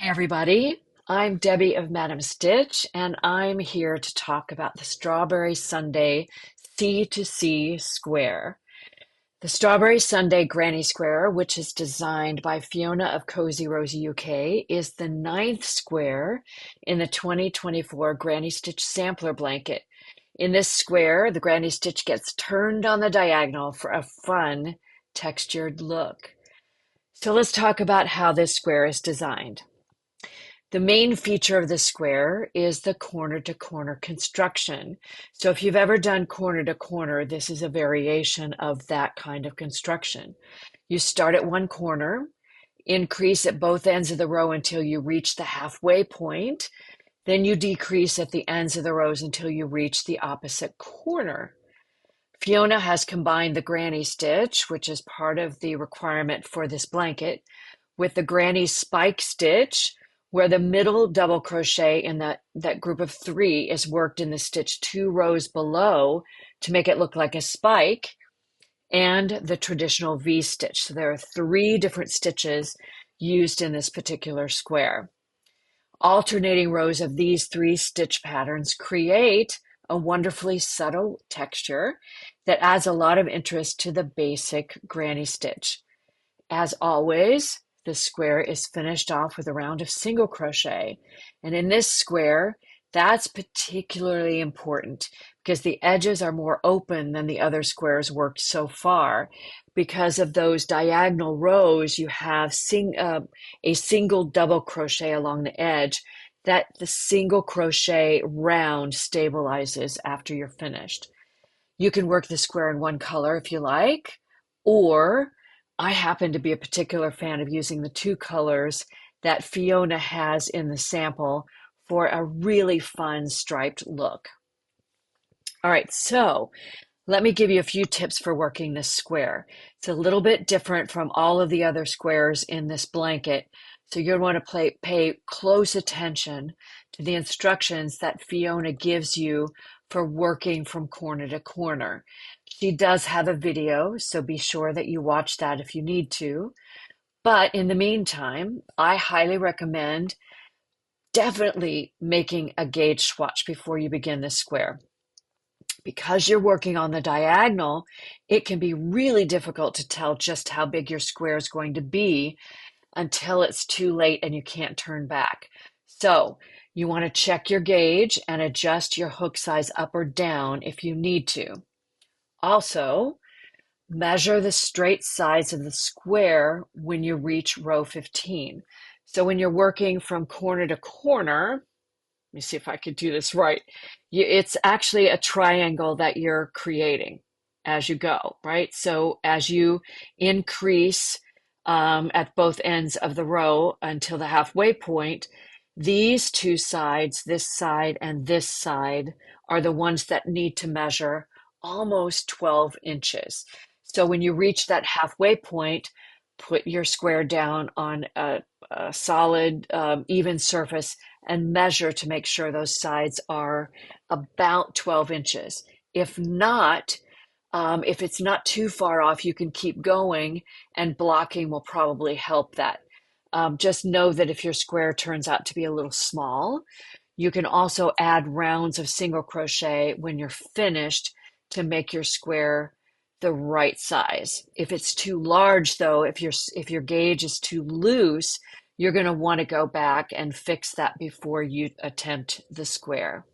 Hey everybody, I'm Debbie of MadameStitch, and I'm here to talk about the Strawberry Sundae C2C Square. The Strawberry Sundae Granny Square, which is designed by Fiona of Cosy Rosie UK, is the ninth square in the 2024 Granny Stitch Sampler Blanket. In this square, the Granny Stitch gets turned on the diagonal for a fun, textured look. So let's talk about how this square is designed. The main feature of the square is the corner-to-corner construction. So if you've ever done corner-to-corner, this is a variation of that kind of construction. You start at one corner, increase at both ends of the row until you reach the halfway point, then you decrease at the ends of the rows until you reach the opposite corner. Fiona has combined the granny stitch, which is part of the requirement for this blanket, with the granny spike stitch, where the middle double crochet in that group of three is worked in the stitch 2 rows below to make it look like a spike, and the traditional V stitch. So there are 3 different stitches used in this particular square. Alternating rows of these 3 stitch patterns create a wonderfully subtle texture that adds a lot of interest to the basic granny stitch. As always, the square is finished off with a round of single crochet. And in this square, that's particularly important because the edges are more open than the other squares worked so far. Because of those diagonal rows, you have a single double crochet along the edge that the single crochet round stabilizes after you're finished. You can work the square in one color if you like, or I happen to be a particular fan of using the 2 colors that Fiona has in the sample for a really fun striped look. All right, so let me give you a few tips for working this square. It's a little bit different from all of the other squares in this blanket, so you're going to want to pay close attention to the instructions that Fiona gives you for working from corner to corner. She does have a video, so be sure that you watch that if you need to. But in the meantime, I highly recommend definitely making a gauge swatch before you begin this square. Because you're working on the diagonal, it can be really difficult to tell just how big your square is going to be until it's too late and you can't turn back. So you want to check your gauge and adjust your hook size up or down if you need to. Also, measure the straight sides of the square when you reach row 15. So when you're working from corner to corner, let me see if I could do this right. It's actually a triangle that you're creating as you go, right? So as you increase at both ends of the row until the halfway point, these 2 sides, this side and this side, are the ones that need to measure almost 12 inches. So when you reach that halfway point, put your square down on a solid, even surface and measure to make sure those sides are about 12 inches. If not, if it's not too far off, you can keep going, and blocking will probably help that. Just know that if your square turns out to be a little small, you can also add rounds of single crochet when you're finished to make your square the right size. If it's too large though, if your gauge is too loose, you're going to want to go back and fix that before you attempt the square.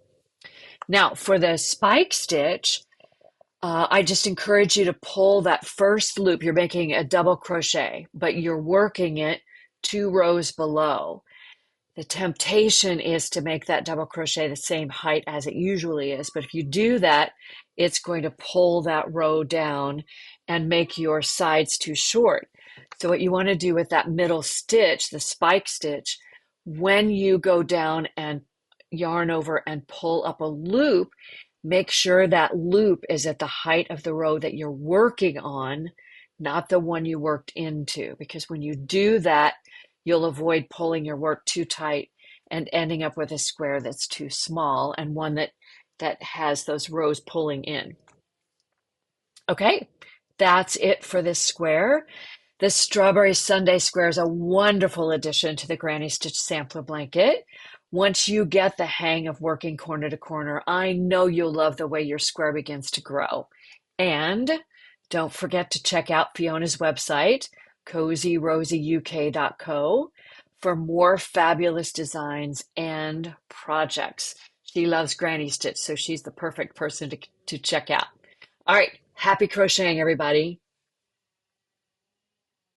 Now for the spike stitch, I just encourage you to pull that first loop. You're making a double crochet, but you're working it 2 rows below. The temptation is to make that double crochet the same height as it usually is, but if you do that, it's going to pull that row down and make your sides too short. So what you want to do with that middle stitch, the spike stitch, when you go down and yarn over and pull up a loop, make sure that loop is at the height of the row that you're working on, not the one you worked into, because when you do that, you'll avoid pulling your work too tight and ending up with a square that's too small and one that has those rows pulling in. Okay, that's it for this square. This Strawberry Sundae Square is a wonderful addition to the Granny Stitch sampler blanket. Once you get the hang of working corner to corner, I know you'll love the way your square begins to grow. And don't forget to check out Fiona's website, CosyRosieUK.co, for more fabulous designs and projects. She loves Granny Stitch, so she's the perfect person to check out. All right, happy crocheting, everybody.